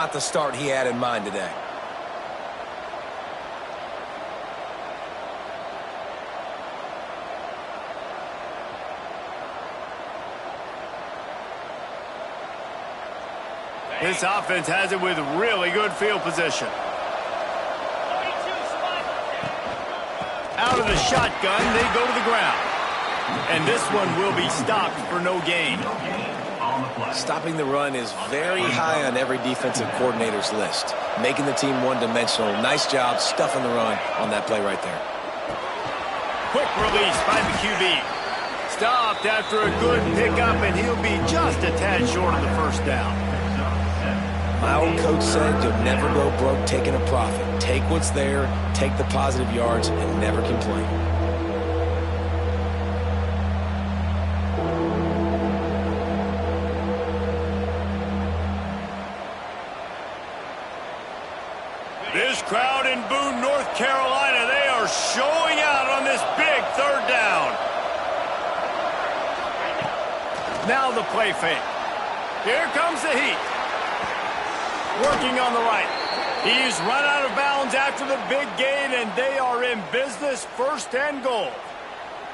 Not the start he had in mind today. This offense has it with really good field position. Out of the shotgun, they go to the ground. And this one will be stopped for no gain. Stopping the run is very high on every defensive coordinator's list. Making the team one-dimensional. Nice job stuffing the run on that play right there. Quick release by the QB. Stopped after a good pickup, and he'll be just a tad short of the first down. My old coach said you'll never go broke taking a profit. Take what's there, take the positive yards, and never complain. This crowd in Boone, North Carolina, they are showing out on this big third down. Now the play fake. Here comes the heat. Working on the right. He's run out of bounds after the big gain, and they are in business, 1st and goal.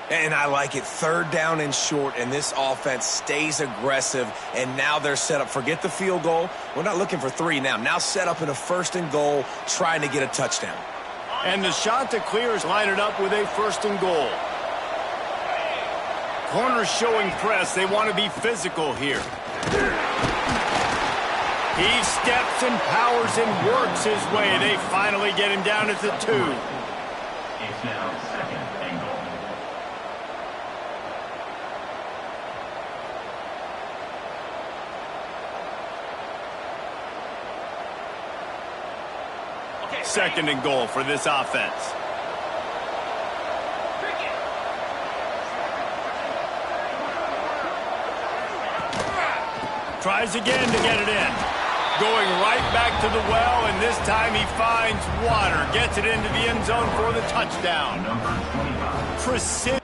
And I like it. 3rd down and short, and this offense stays aggressive, and now they're set up. Forget the field goal. We're not looking for 3 now. Now set up in a 1st and goal, trying to get a touchdown. And the shot to clear is lined up with a 1st and goal. Corners showing press. They want to be physical here. He steps and powers and works his way. They finally get him down at the 2. It's now 2nd and goal. Okay, 2nd and goal for this offense. Tries again to get it in. Going right back to the well, and this time he finds water. Gets it into the end zone for the touchdown. Number 25. Precision.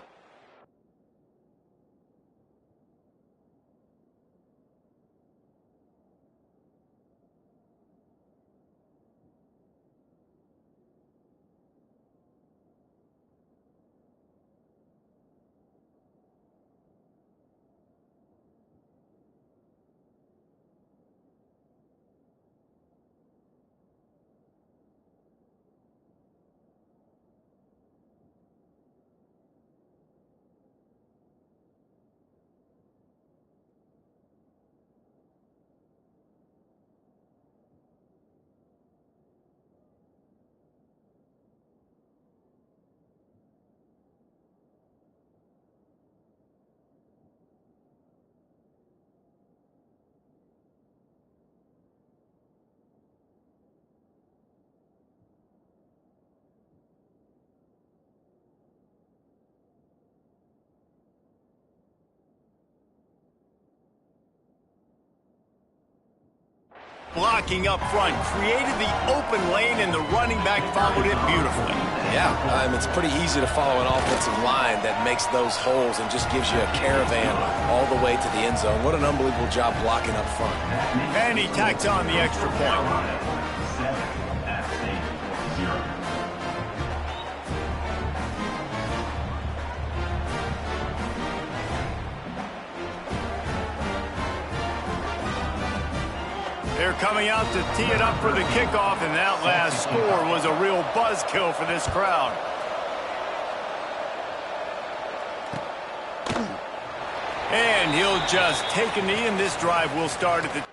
Blocking up front, created the open lane, and the running back followed it beautifully. Yeah, it's pretty easy to follow an offensive line that makes those holes and just gives you a caravan all the way to the end zone. What an unbelievable job blocking up front. And he tacks on the extra point. 7 at stake, 0. They're coming out to tee it up for the kickoff, and that last score was a real buzzkill for this crowd. And he'll just take a knee, and this drive will start at the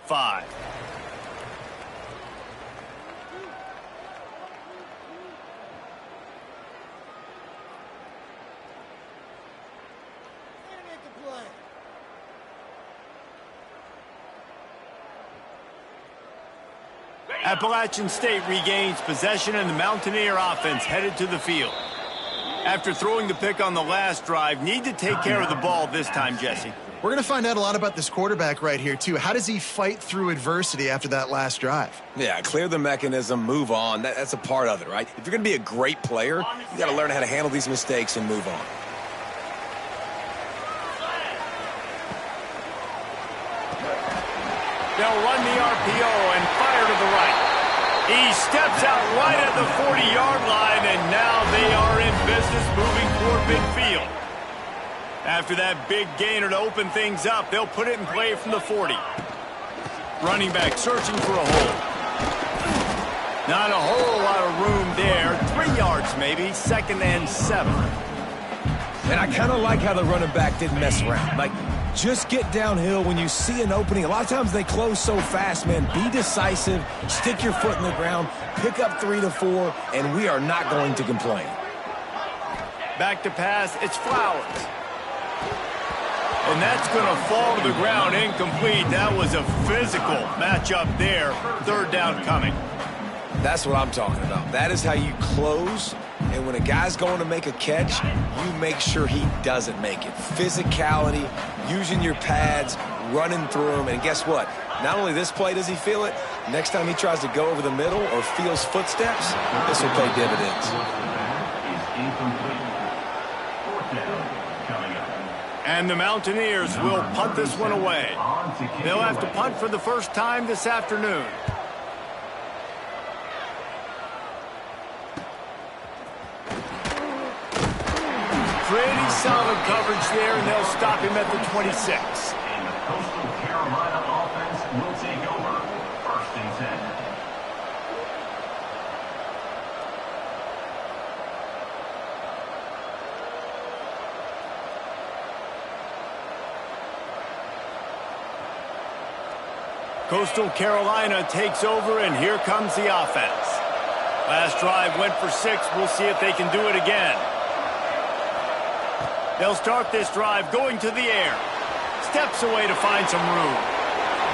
5. Appalachian State regains possession, and the Mountaineer offense headed to the field. After throwing the pick on the last drive, need to take care of the ball this time, Jesse. We're going to find out a lot about this quarterback right here, too. How does he fight through adversity after that last drive? Yeah, clear the mechanism, move on. That's a part of it, right? If you're going to be a great player, you got to learn how to handle these mistakes and move on. They'll run the RPO and fire to the right. He steps out right at the 40-yard line, and now they are in business moving toward midfield. After that big gainer to open things up, they'll put it in play from the 40. Running back searching for a hole. Not a whole lot of room there. 3 yards maybe, 2nd and 7. And I kind of like how the running back didn't mess around. Like, just get downhill when you see an opening. A lot of times they close so fast, man. Be decisive, stick your foot in the ground, pick up 3 to 4, and we are not going to complain. Back to pass, it's Flowers. And that's going to fall to the ground incomplete. That was a physical matchup there. 3rd down coming. That's what I'm talking about. That is how you close. And when a guy's going to make a catch, you make sure he doesn't make it. Physicality, using your pads, running through them. And guess what? Not only this play does he feel it, next time he tries to go over the middle or feels footsteps, this will pay dividends. And the Mountaineers will punt this one away. They'll have to punt for the first time this afternoon. Pretty solid coverage there, and they'll stop him at the 26. And the Coastal Carolina offense will take over. 1st and 10. Coastal Carolina takes over, and here comes the offense. Last drive went for 6. We'll see if they can do it again. They'll start this drive going to the air. Steps away to find some room.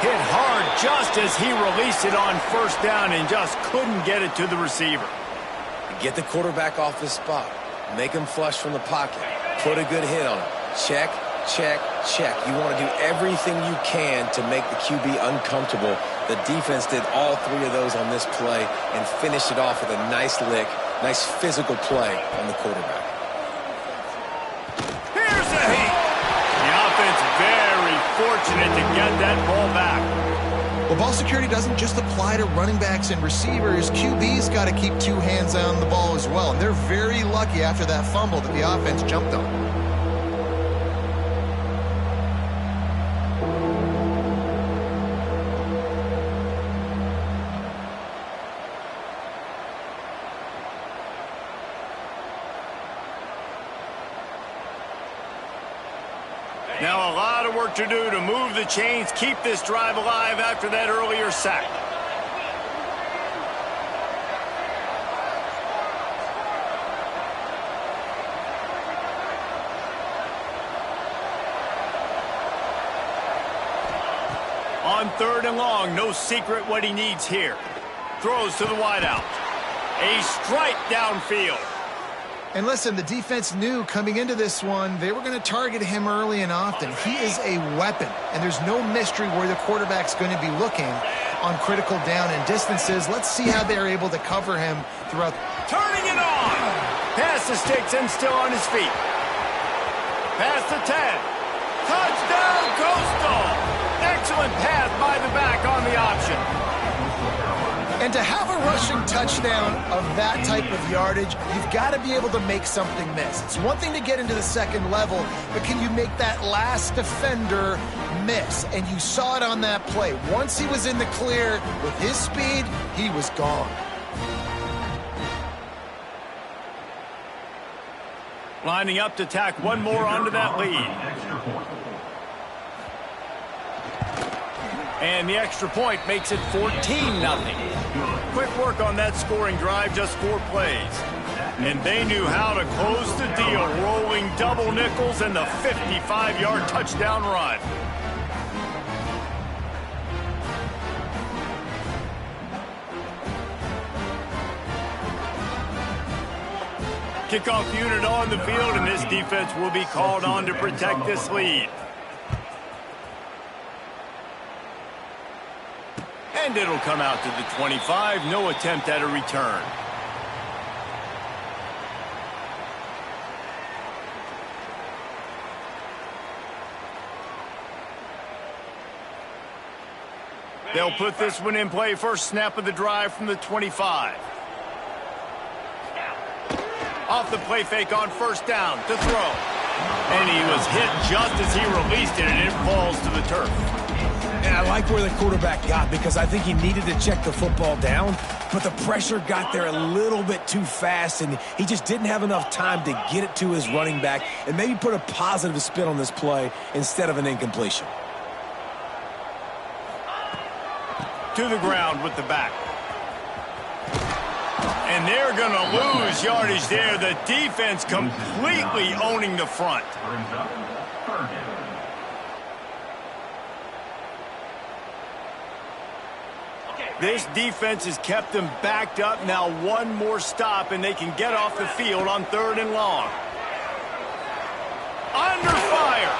Hit hard just as he released it on 1st down and just couldn't get it to the receiver. Get the quarterback off his spot. Make him flush from the pocket. Put a good hit on him. Check, check, check. You want to do everything you can to make the QB uncomfortable. The defense did all 3 of those on this play and finished it off with a nice lick, nice physical play on the quarterback. Very fortunate to get that ball back. Well, ball security doesn't just apply to running backs and receivers. QB's got to keep 2 hands on the ball as well. And they're very lucky after that fumble that the offense jumped on. Now a lot of work to do to move the chains, keep this drive alive after that earlier sack. On 3rd and long, no secret what he needs here. Throws to the wideout. A strike downfield. And listen, the defense knew coming into this one, they were going to target him early and often. He is a weapon, and there's no mystery where the quarterback's going to be looking on critical down and distances. Let's see how they're able to cover him throughout. Turning it on! Pass the sticks and still on his feet. Pass the 10. Touchdown, Coastal! Excellent pass by the back on the option. And to have a rushing touchdown of that type of yardage, you've got to be able to make something miss. It's one thing to get into the 2nd level, but can you make that last defender miss? And you saw it on that play. Once he was in the clear with his speed, he was gone. Lining up to tack one more onto that lead. And the extra point makes it 14-0. Quick work on that scoring drive, just 4 plays. And they knew how to close the deal, rolling double nickels and the 55-yard touchdown run. Kickoff unit on the field, and this defense will be called on to protect this lead. And it'll come out to the 25. No attempt at a return. They'll put this one in play. First snap of the drive from the 25. Off the play fake on first down to throw. And he was hit just as he released it, and it falls to the turf. And I like where the quarterback got, because I think he needed to check the football down, but the pressure got there a little bit too fast, and he just didn't have enough time to get it to his running back and maybe put a positive spin on this play instead of an incompletion. To the ground with the back. And they're going to lose yardage there. The defense completely owning the front. Brings up third down. This defense has kept them backed up. Now one more stop, and they can get off the field on 3rd and long. Under fire.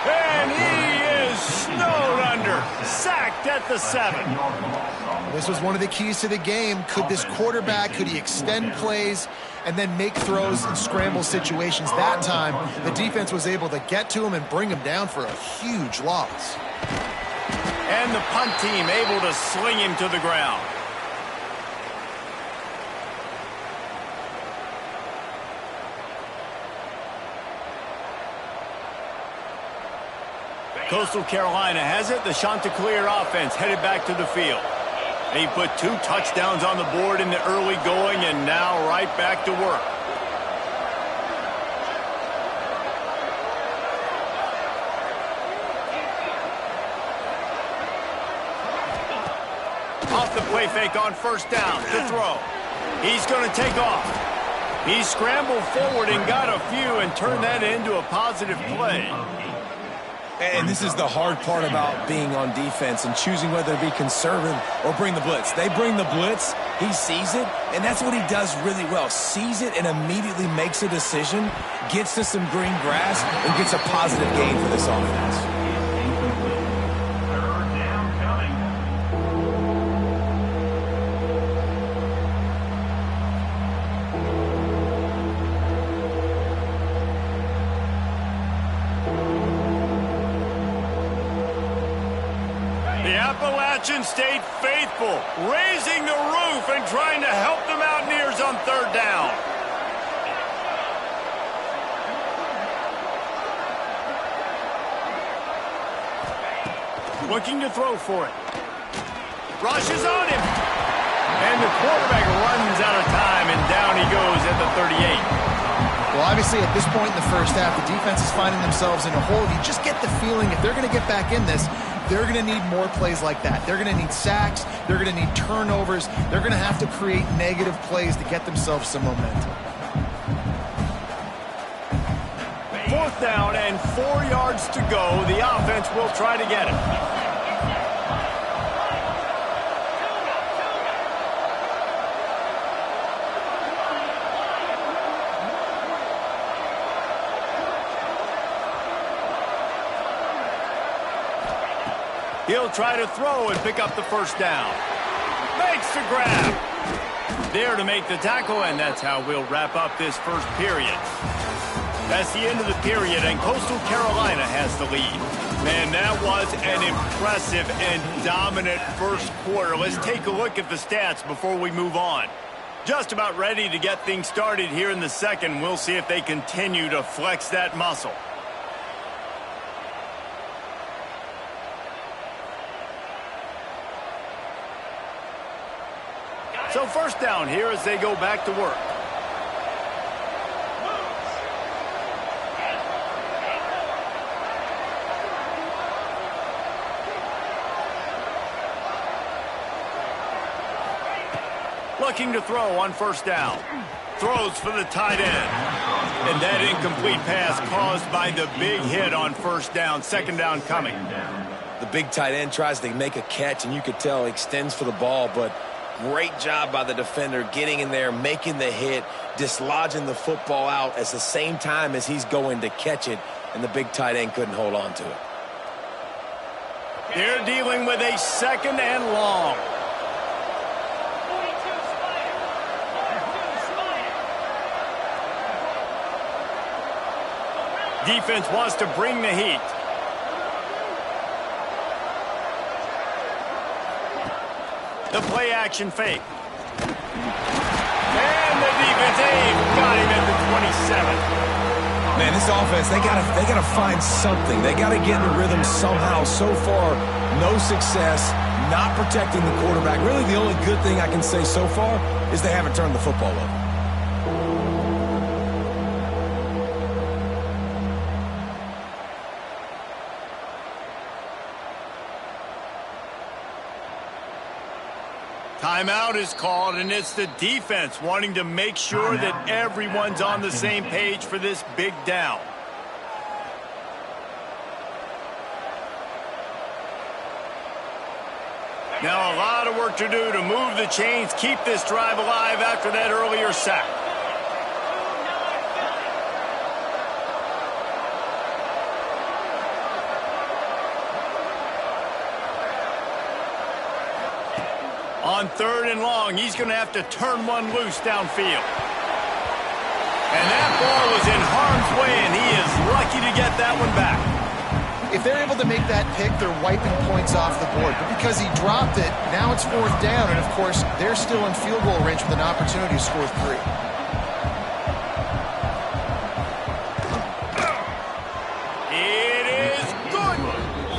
And he is snowed under. Sacked at the 7. This was one of the keys to the game. Could this quarterback, could he extend plays and then make throws in scramble situations? That time, the defense was able to get to him and bring him down for a huge loss. And the punt team able to sling him to the ground. Coastal Carolina has it. The Chanticleer offense headed back to the field. They put 2 touchdowns on the board in the early going, and now right back to work. Off the play fake on first down to throw. He's going to take off. He scrambled forward and got a few and turned that into a positive play. And this is the hard part about being on defense and choosing whether to be conservative or bring the blitz. They bring the blitz, he sees it, and that's what he does really well. Sees it and immediately makes a decision, gets to some green grass, and gets a positive gain for this offense. Third down coming. The Appalachians stayed faithful, raising the roof and trying to help the Mountaineers on 3rd down. Looking to throw for it. Rushes on him. And the quarterback runs out of time, and down he goes at the 38. Well, obviously, at this point in the first half, the defense is finding themselves in a hole. You just get the feeling if they're going to get back in this, they're going to need more plays like that. They're going to need sacks. They're going to need turnovers. They're going to have to create negative plays to get themselves some momentum. 4th down and 4 yards to go. The offense will try to get it. He'll try to throw and pick up the first down. Makes the grab. There to make the tackle, and that's how we'll wrap up this first period. That's the end of the period, and Coastal Carolina has the lead. Man, that was an impressive and dominant first quarter. Let's take a look at the stats before we move on. Just about ready to get things started here in the second. We'll see if they continue to flex that muscle. So first down here as they go back to work. looking to throw on first down. Throws for the tight end. And that incomplete pass caused by the big hit on first down. Second down coming. The big tight end tries to make a catch, and you could tell he extends for the ball, but great job by the defender getting in there, making the hit, dislodging the football out at the same time as he's going to catch it, and the big tight end couldn't hold on to it. They're dealing with a second and long. Defense wants to bring the heat. The play action fake. And the defense got him at the 27. Man, this offense, they gotta find something. They gotta get in the rhythm somehow. So far, no success, not protecting the quarterback. Really, the only good thing I can say so far is they haven't turned the football over. Timeout is called, and it's the defense wanting to make sure that everyone's on the same page for this big down. Now a lot of work to do to move the chains, keep this drive alive after that earlier sack. On third and long, he's going to have to turn one loose downfield. And that ball was in harm's way, and he is lucky to get that one back. If they're able to make that pick, they're wiping points off the board. But because he dropped it, now it's fourth down. And, of course, they're still in field goal range with an opportunity to score 3. It is good.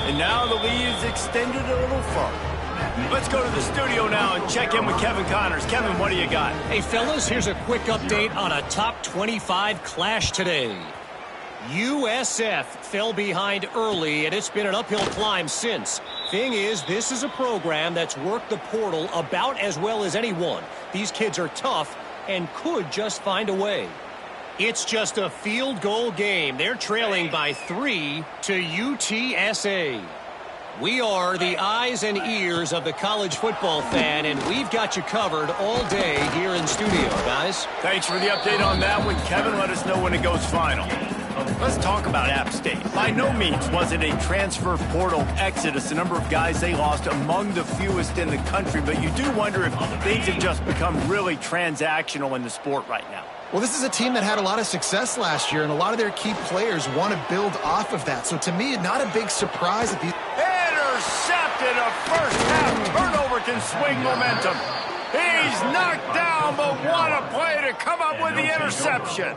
And now the lead is extended a little further. Let's go to the studio now and check in with Kevin Connors. Kevin, what do you got? Hey, fellas, here's a quick update on a top 25 clash today. USF fell behind early, and it's been an uphill climb since. Thing is, this is a program that's worked the portal about as well as anyone. These kids are tough and could just find a way. It's just a field goal game. They're trailing by 3 to UTSA. We are the eyes and ears of the college football fan, and we've got you covered all day here in studio, guys. Thanks for the update on that one, Kevin. Let us know when it goes final. Let's talk about App State. By no means was it a transfer portal exodus. The number of guys they lost among the fewest in the country, but you do wonder if things have just become really transactional in the sport right now. Well, this is a team that had a lot of success last year, and a lot of their key players want to build off of that. So to me, not a big surprise that these... Intercepted. A first half turnover can swing momentum. He's knocked down, but what a play to come up with the interception.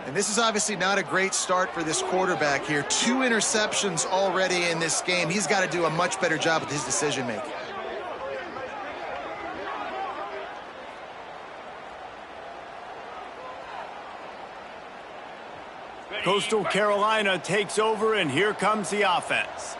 And this is obviously not a great start for this quarterback here. 2 interceptions already in this game. He's got to do a much better job with his decision-making. Coastal Carolina takes over, and here comes the offense.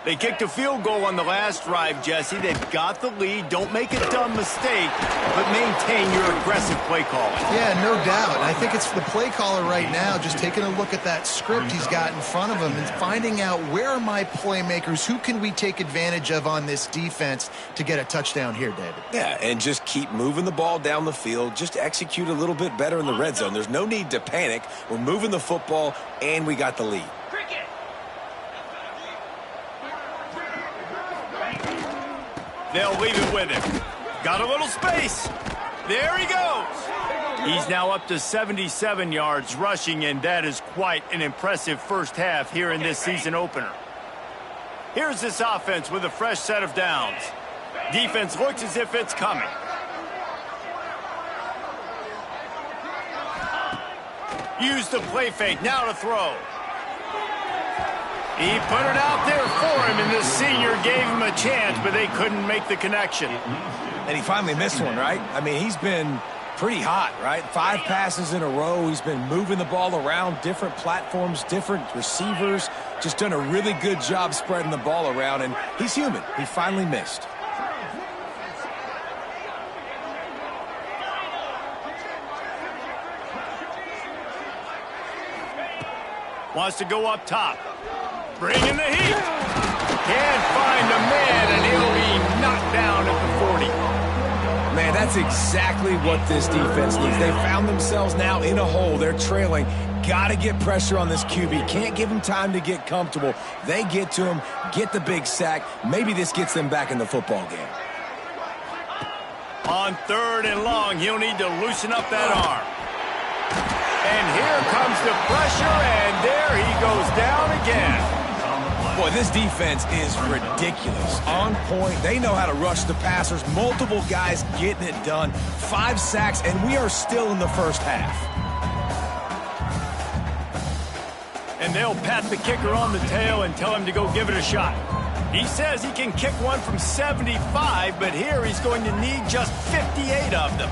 They kicked a field goal on the last drive, Jesse. They've got the lead. Don't make a dumb mistake, but maintain your aggressive play calling. Yeah, no doubt. And I think it's the play caller right now just taking a look at that script he's got in front of him and finding out where are my playmakers, who can we take advantage of on this defense to get a touchdown here, David. Yeah, and just keep moving the ball down the field. Just execute a little bit better in the red zone. There's no need to panic. We're moving the football, and we got the lead. They'll leave it with him. Got a little space. There he goes. He's now up to 77 yards rushing, and that is quite an impressive first half here in this season opener. Here's this offense with a fresh set of downs. Defense looks as if it's coming. Use the play fake, now to throw. He put it out there for him, and the senior gave him a chance, but they couldn't make the connection. And he finally missed one, right? I mean, he's been pretty hot, right? 5 passes in a row. He's been moving the ball around, different platforms, different receivers. Just done a really good job spreading the ball around, and he's human. He finally missed. Wants to go up top. Bringing the heat. Can't find a man, and he'll be knocked down at the 40. Man, that's exactly what this defense needs. They found themselves now in a hole. They're trailing. Got to get pressure on this QB. Can't give him time to get comfortable. They get to him, get the big sack. Maybe this gets them back in the football game. On 3rd and long, he'll need to loosen up that arm. And here comes the pressure, and there he goes down again. Boy, this defense is ridiculous. On point. They know how to rush the passers. Multiple guys getting it done. 5 sacks, and we are still in the first half. And they'll pat the kicker on the tail and tell him to go give it a shot. He says he can kick one from 75, but here he's going to need just 58 of them.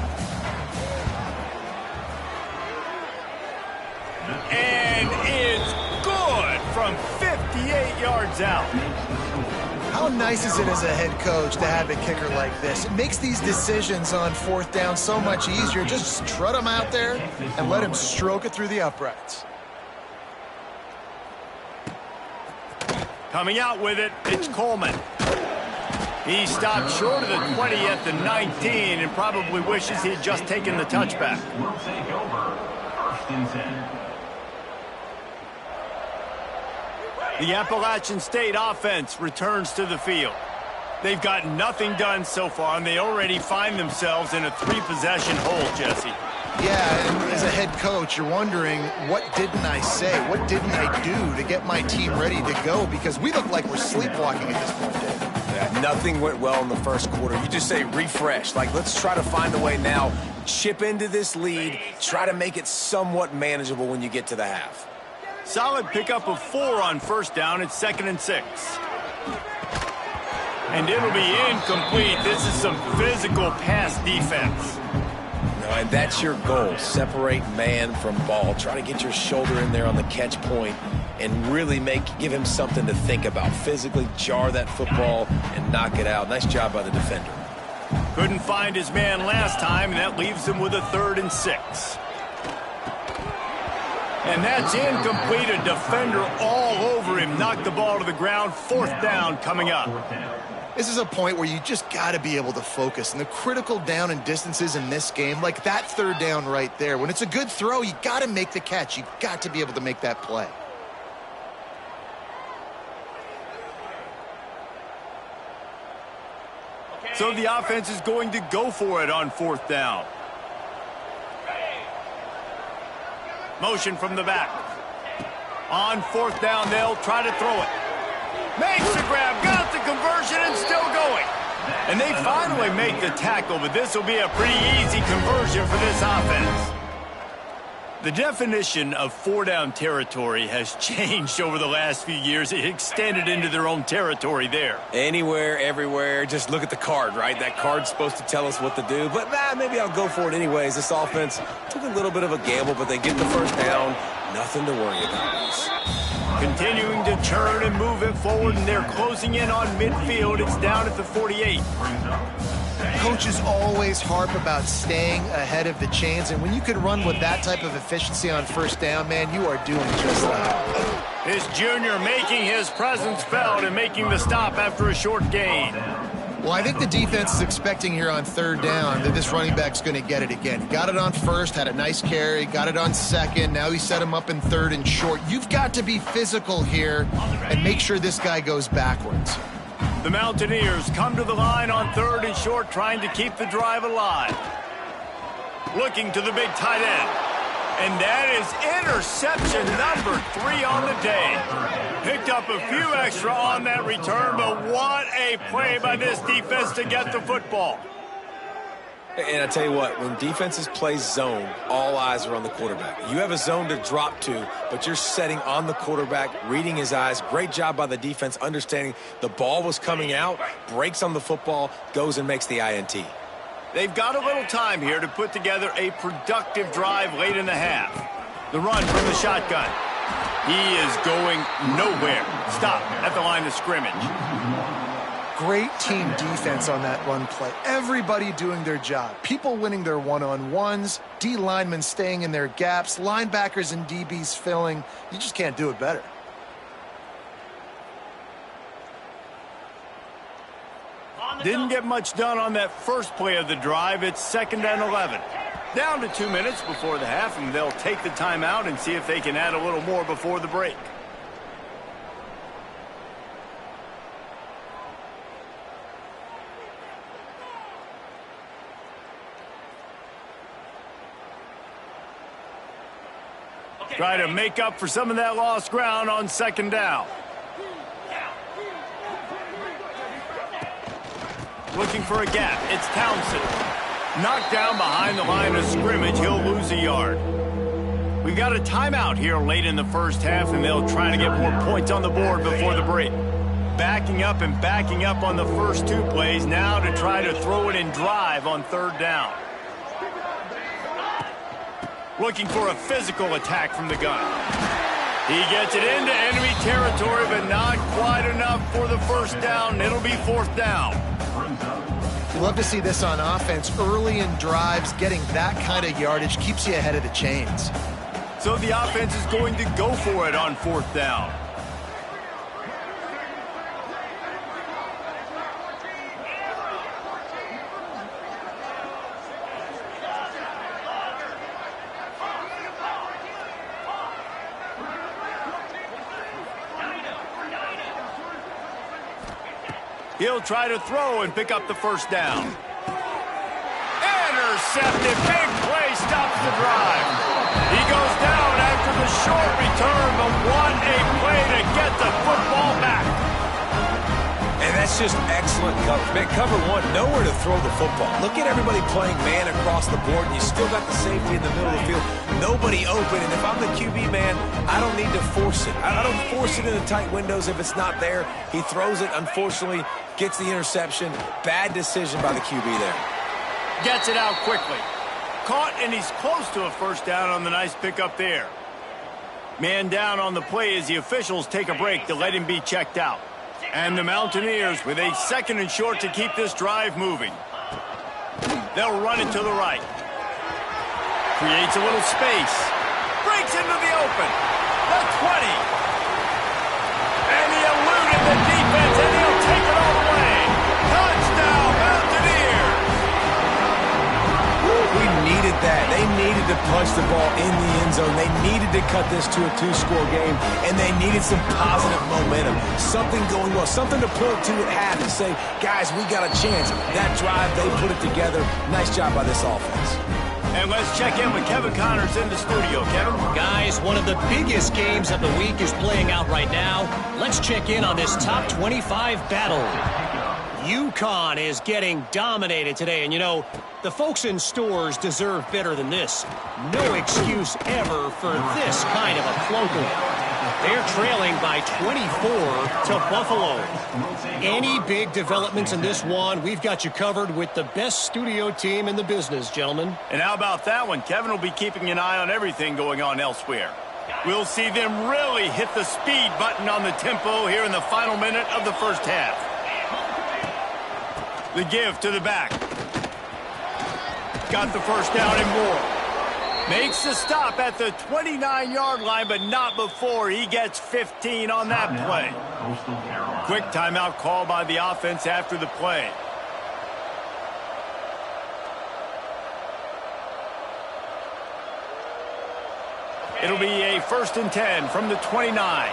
And it's good from 58 yards out. How nice is it as a head coach to have a kicker like this? It makes these decisions on 4th down so much easier. Just strut him out there and let him stroke it through the uprights. Coming out with it, it's Coleman. He stopped short of the 20 at the 19 and probably wishes he had just taken the touchback. Will take over. 1st and 10. The Appalachian State offense returns to the field. They've got nothing done so far, and they already find themselves in a 3-possession hole, Jesse. Yeah, and as a head coach, you're wondering, what didn't I say? What didn't I do to get my team ready to go? Because we look like we're sleepwalking at this point, Dave. Yeah, nothing went well in the first quarter. You just say refresh. Like, let's try to find a way now. Chip into this lead. Try to make it somewhat manageable when you get to the half. Solid pickup of 4 on 1st down. It's 2nd and 6. And it'll be incomplete. This is some physical pass defense. And that's your goal. Separate man from ball. Try to get your shoulder in there on the catch point and really give him something to think about. Physically jar that football and knock it out. Nice job by the defender. Couldn't find his man last time, and that leaves him with a 3rd and 6. And that's incomplete. A defender all over him. Knocked the ball to the ground. 4th down coming up. This is a point where you just got to be able to focus. And the critical down and distances in this game, like that 3rd down right there, when it's a good throw, you got to make the catch. You got to be able to make that play. So the offense is going to go for it on 4th down. Motion from the back. On 4th down, they'll try to throw it. Makes the grab, got the conversion, and still going. And they finally make the tackle, but this will be a pretty easy conversion for this offense. The definition of 4-down territory has changed over the last few years. It extended into their own territory there. Anywhere, everywhere, just look at the card, right? That card's supposed to tell us what to do, but maybe I'll go for it anyways. This offense took a little bit of a gamble, but they get the 1st down. Nothing to worry about. Continuing to turn and move it forward, and they're closing in on midfield. It's down at the 48. Coaches always harp about staying ahead of the chains, and when you can run with that type of efficiency on 1st down, man, you are doing just that. This junior making his presence felt and making the stop after a short gain. Well, I think the defense is expecting here on 3rd down that this running back's going to get it again. He got it on 1st, had a nice carry, got it on 2nd. Now he set him up in 3rd and short. You've got to be physical here and make sure this guy goes backwards. The Mountaineers come to the line on 3rd and short, trying to keep the drive alive. Looking to the big tight end. And that is interception number 3 on the day. Picked up a few extra on that return, but what a play by this defense to get the football. And I tell you what, when defenses play zone, all eyes are on the quarterback. You have a zone to drop to, but you're setting on the quarterback, reading his eyes. Great job by the defense, understanding the ball was coming out, breaks on the football, goes and makes the INT. They've got a little time here to put together a productive drive late in the half. The run from the shotgun. He is going nowhere. Stop at the line of scrimmage. Great team defense on that run play. Everybody doing their job. People winning their one-on-ones, D linemen staying in their gaps, linebackers and DBs filling. You just can't do it better. Didn't get much done on that first play of the drive. It's 2nd and 11. Down to 2 minutes before the half, and they'll take the timeout and see if they can add a little more before the break. Try to make up for some of that lost ground on 2nd down. Looking for a gap. It's Townsend. Knocked down behind the line of scrimmage. He'll lose a yard. We've got a timeout here late in the first half, and they'll try to get more points on the board before the break. Backing up and backing up on the first 2 plays now to try to throw it and drive on 3rd down. Looking for a physical attack from the gun. He gets it into enemy territory, but not quite enough for the first down. It'll be 4th down. You love to see this on offense. Early in drives, getting that kind of yardage keeps you ahead of the chains. So the offense is going to go for it on 4th down. He'll try to throw and pick up the first down. Intercepted. Big play stops the drive. He goes down after the short return, but what a play to get the football back. And that's just excellent coverage. Man, cover 1, nowhere to throw the football. Look at everybody playing man across the board, and you still got the safety in the middle of the field. Nobody open, and if I'm the QB, man, I don't need to force it. I don't force it in the tight windows if it's not there. He throws it, unfortunately, gets the interception. Bad decision by the QB there. Gets it out quickly. Caught, and he's close to a first down on the nice pickup there. Man down on the play as the officials take a break to let him be checked out. And the Mountaineers with a 2nd and short to keep this drive moving. They'll run it to the right. Creates a little space. Breaks into the open. The 20. And he eluded the defense, and he'll take it all the way. Touchdown, Mountaineers. We needed that. They needed to punch the ball in the end zone. They needed to cut this to a 2-score game, and they needed some positive momentum. Something going well, something to point to at half and say, guys, we got a chance. That drive, they put it together. Nice job by this offense. And let's check in with Kevin Connors in the studio. Kevin? Guys, one of the biggest games of the week is playing out right now. Let's check in on this top 25 battle. UConn is getting dominated today, and you know, the folks in stores deserve better than this. No excuse ever for this kind of a clunker. They're trailing by 24 to Buffalo. Any big developments in this one, we've got you covered with the best studio team in the business, gentlemen. And how about that one? Kevin will be keeping an eye on everything going on elsewhere. We'll see them really hit the speed button on the tempo here in the final minute of the first half. The give to the back. Got the first down and more. Makes the stop at the 29-yard line, but not before he gets 15 on that play. Quick timeout call by the offense after the play. It'll be a 1st and 10 from the 29.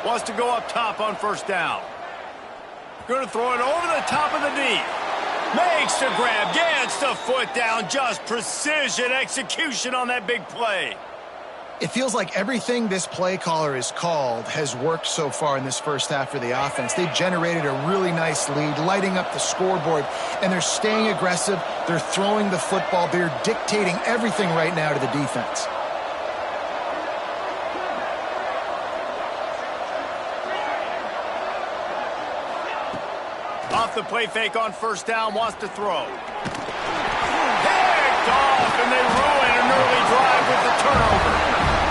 Wants to go up top on first down. Going to throw it over the top of the knee. Makes the grab, gets the foot down. Just precision execution on that big play. It feels like everything this play caller has called has worked so far in this first half for the offense. They've generated a really nice lead, lighting up the scoreboard, and they're staying aggressive. They're throwing the football. They're dictating everything right now to the defense. Off the play fake on first down, wants to throw. Picked off, and they ruin an early drive with the turnover.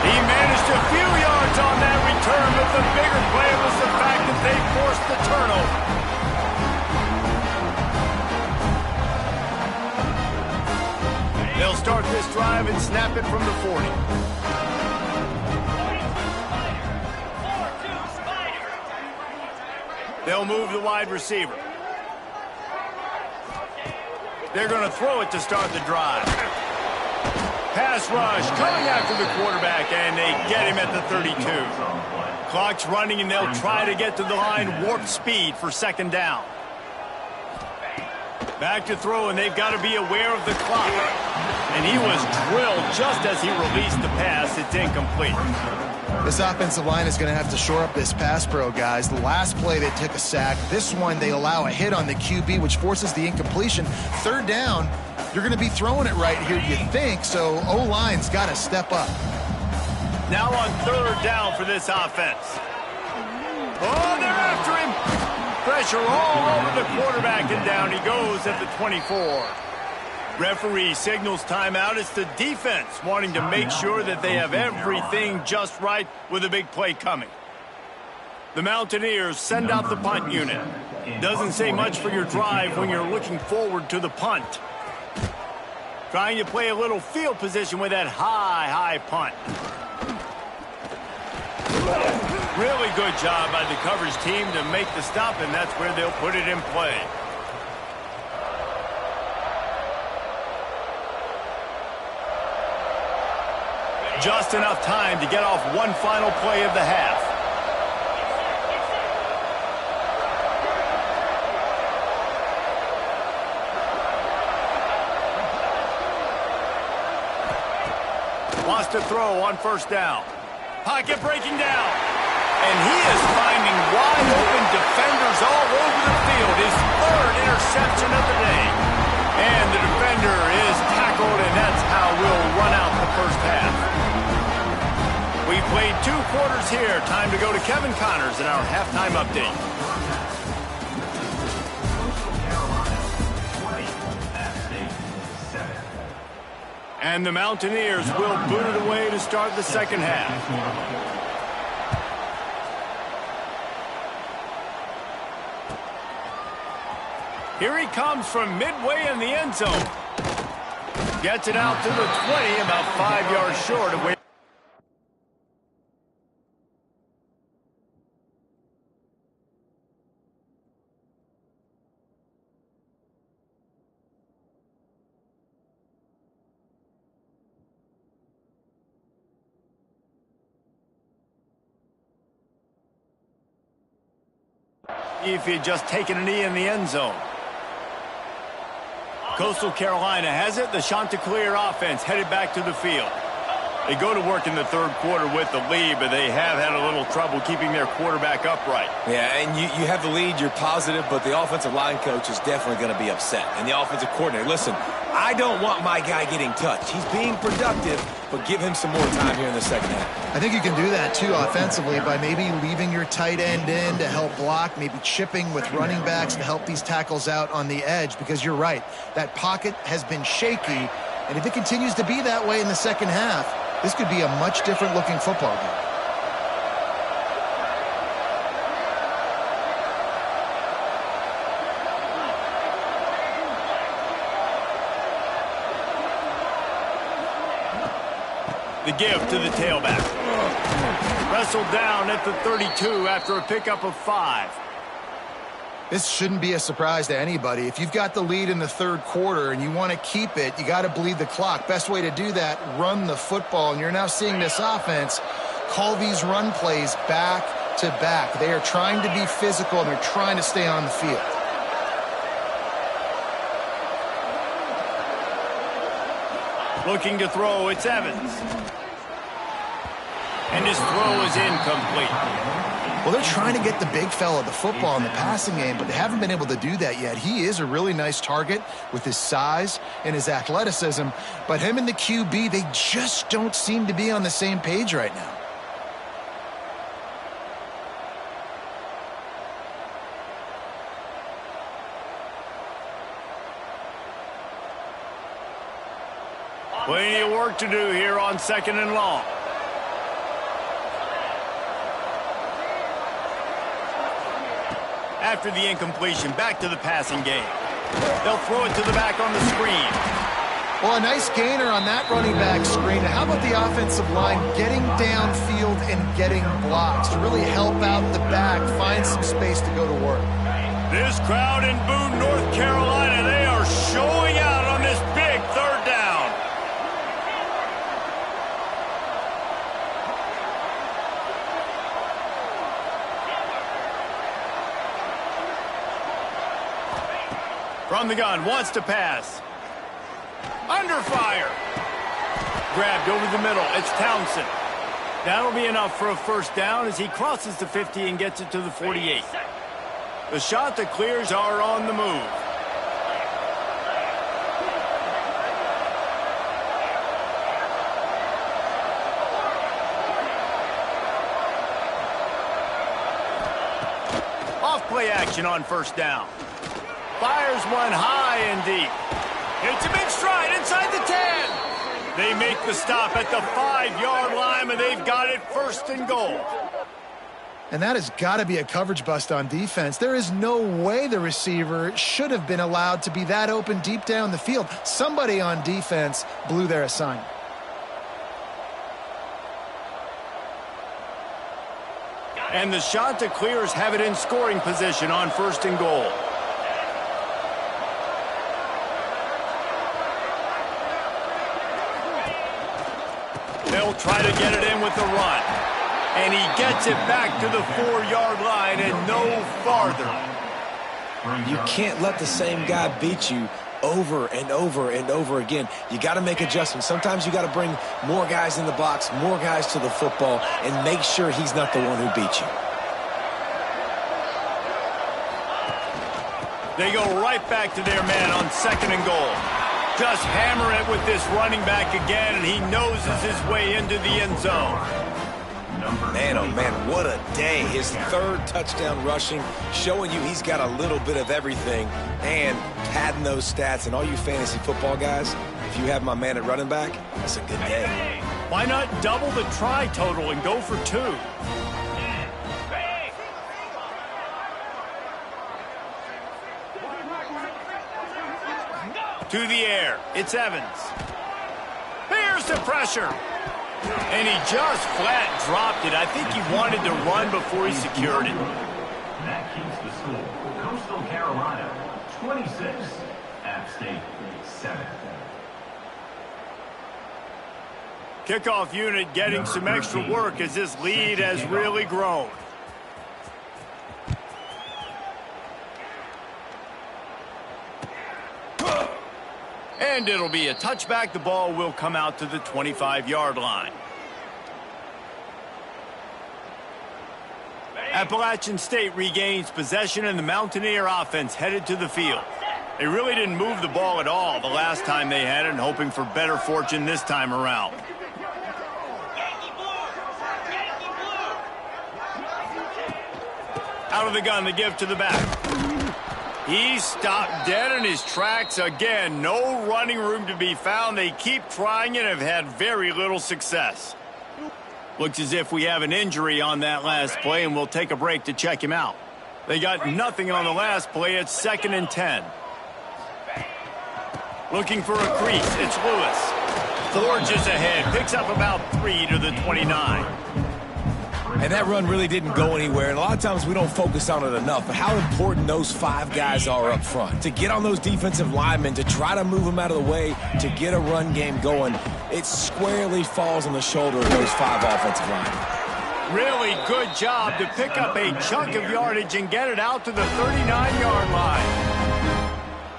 He managed a few yards on that return, but the bigger play was the fact that they forced the turnover. They'll start this drive and snap it from the 40. They'll move the wide receiver. They're going to throw it to start the drive. Pass rush coming after the quarterback, and they get him at the 32. Clock's running, and they'll try to get to the line warp speed for second down. Back to throw, and they've got to be aware of the clock. And he was drilled just as he released the pass. It's incomplete. This offensive line is going to have to shore up this pass pro, guys. The last play, they took a sack. This one, they allow a hit on the QB, which forces the incompletion. Third down, you're going to be throwing it right here, you think, so O-line's got to step up. Now on third down for this offense. Oh, they're after him. Pressure all over the quarterback, and down he goes at the 24. Referee signals timeout. It's the defense wanting to make sure that they have everything just right with a big play coming. The Mountaineers send out the punt unit. Doesn't say much for your drive when you're looking forward to the punt. Trying to play a little field position with that high punt. Really good job by the coverage team to make the stop, and that's where they'll put it in play. Just enough time to get off one final play of the half. Wants to throw on first down. Pocket breaking down. And he is finding wide open defenders all over the field. His third interception of the day. And the defender is tackled, and that's how we'll run out the first half. We played 2 quarters here. Time to go to Kevin Connors in our halftime update. And the Mountaineers will boot it away to start the second half. Here he comes from midway in the end zone. Gets it out to the 20, about 5 yards short of where. If he'd just taken a knee in the end zone. Coastal Carolina has it. The Chanticleer offense headed back to the field. They go to work in the third quarter with the lead, but they have had a little trouble keeping their quarterback upright. Yeah, and you have the lead, you're positive, but the offensive line coach is definitely going to be upset. And the offensive coordinator, listen, I don't want my guy getting touched. He's being productive, but give him some more time here in the second half. I think you can do that, too, offensively, by maybe leaving your tight end in to help block, maybe chipping with running backs to help these tackles out on the edge, because you're right. That pocket has been shaky, and if it continues to be that way in the second half, this could be a much different looking football game. The give to the tailback. Wrestled down at the 32 after a pickup of 5. This shouldn't be a surprise to anybody. If you've got the lead in the third quarter and you want to keep it, you got to bleed the clock. Best way to do that, run the football. And you're now seeing this offense call these run plays back to back. They are trying to be physical, and they're trying to stay on the field. Looking to throw, it's Evans. And his throw is incomplete. Well, they're trying to get the big fella the football in the passing game, but they haven't been able to do that yet. He is a really nice target with his size and his athleticism, but him and the QB, they just don't seem to be on the same page right now. Plenty of work to do here on 2nd and long. After the incompletion, back to the passing game. They'll throw it to the back on the screen. Well, a nice gainer on that running back screen. How about the offensive line getting downfield and getting blocks to really help out the back, find some space to go to work? This crowd in Boone, North Carolina, they are showing out on this big 3rd down. From the gun, wants to pass. Under fire. Grabbed over the middle. It's Townsend. That'll be enough for a 1st down as he crosses the 50 and gets it to the 48. The shot that clears are on the move. Off play action on 1st down. Fires one high and deep. Hits him in stride inside the 10. They make the stop at the 5-yard line, and they've got it 1st and goal. And that has got to be a coverage bust on defense. There is no way the receiver should have been allowed to be that open deep down the field. Somebody on defense blew their assignment. And the shot that clears have it in scoring position on 1st and goal. They'll try to get it in with the run. And he gets it back to the 4-yard line and no farther. You can't let the same guy beat you over and over and over again. You got to make adjustments. Sometimes you got to bring more guys in the box, more guys to the football, and make sure he's not the one who beat you. They go right back to their man on 2nd and goal. Just hammer it with this running back again, and he noses his way into the end zone. Man, oh man, what a day. His 3rd touchdown rushing, showing you he's got a little bit of everything and padding those stats. And all you fantasy football guys, if you have my man at running back, that's a good day. Why not double the try total and go for 2? To the air, it's Evans. Here's the pressure. And he just flat dropped it. I think he wanted to run before he secured it. That keeps the score. Coastal Carolina, 26. App State, 7. Kickoff unit getting some extra work as this lead has really grown. And it'll be a touchback. The ball will come out to the 25-yard line. Appalachian State regains possession, and the Mountaineer offense headed to the field. They really didn't move the ball at all the last time they had it, and hoping for better fortune this time around. Out of the gun, the give to the back. He stopped dead in his tracks again. No running room to be found. They keep trying and have had very little success. Looks as if we have an injury on that last play, and we'll take a break to check him out. They got nothing on the last play. It's 2nd and 10. Looking for a crease. It's Lewis. Forges ahead. Picks up about 3 to the 29. And that run really didn't go anywhere. And a lot of times we don't focus on it enough. But how important those 5 guys are up front. To get on those defensive linemen, to try to move them out of the way, to get a run game going, it squarely falls on the shoulder of those 5 offensive linemen. Really good job to pick up a chunk of yardage and get it out to the 39-yard line.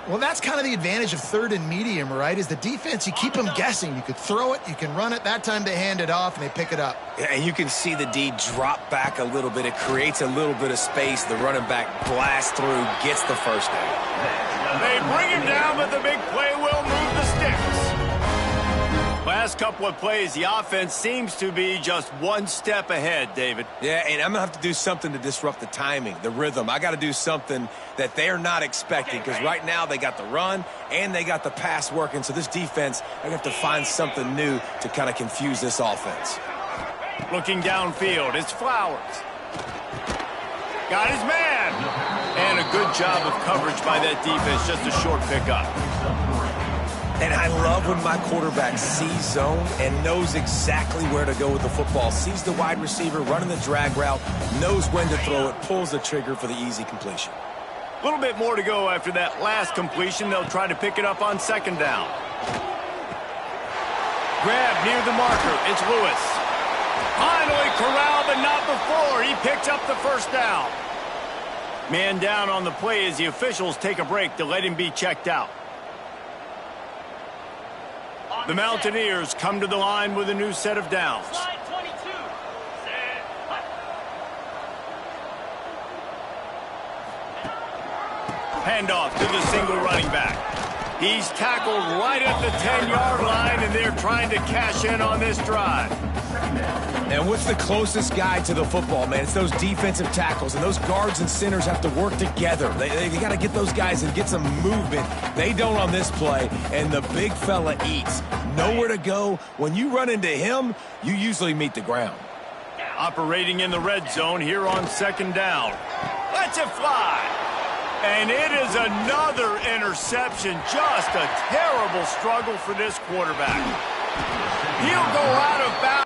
Well, that's kind of the advantage of 3rd and medium, right? Is the defense, you keep them guessing. You could throw it, you can run it. That time they hand it off, and they pick it up. Yeah, and you can see the D drop back a little bit. It creates a little bit of space. The running back blasts through, gets the 1st down. They bring him down, but the big play will move the sticks. last couple of plays, the offense seems to be just one step ahead, David. Yeah, and I'm going to have to do something to disrupt the timing, the rhythm. I got to do something that they're not expecting because right now they got the run and they got the pass working. So this defense, they're going to have to find something new to kind of confuse this offense. Looking downfield, it's Flowers. Got his man. And a good job of coverage by that defense, just a short pickup. And I love when my quarterback sees zone and knows exactly where to go with the football. Sees the wide receiver running the drag route, knows when to throw it, pulls the trigger for the easy completion. A little bit more to go after that last completion. They'll try to pick it up on second down. Grab near the marker. It's Lewis. Finally corralled, but not before. He picks up the first down. Man down on the play as the officials take a break to let him be checked out. The Mountaineers come to the line with a new set of downs. Handoff to the single running back. He's tackled right at the 10-yard line, and they're trying to cash in on this drive. And what's the closest guy to the football, man? It's those defensive tackles, and those guards and centers have to work together. They got to get those guys and get some movement. They don't on this play, and the big fella eats. Nowhere to go. When you run into him, you usually meet the ground. Operating in the red zone here on second down. Lets it fly. And it is another interception. Just a terrible struggle for this quarterback. He'll go out of bounds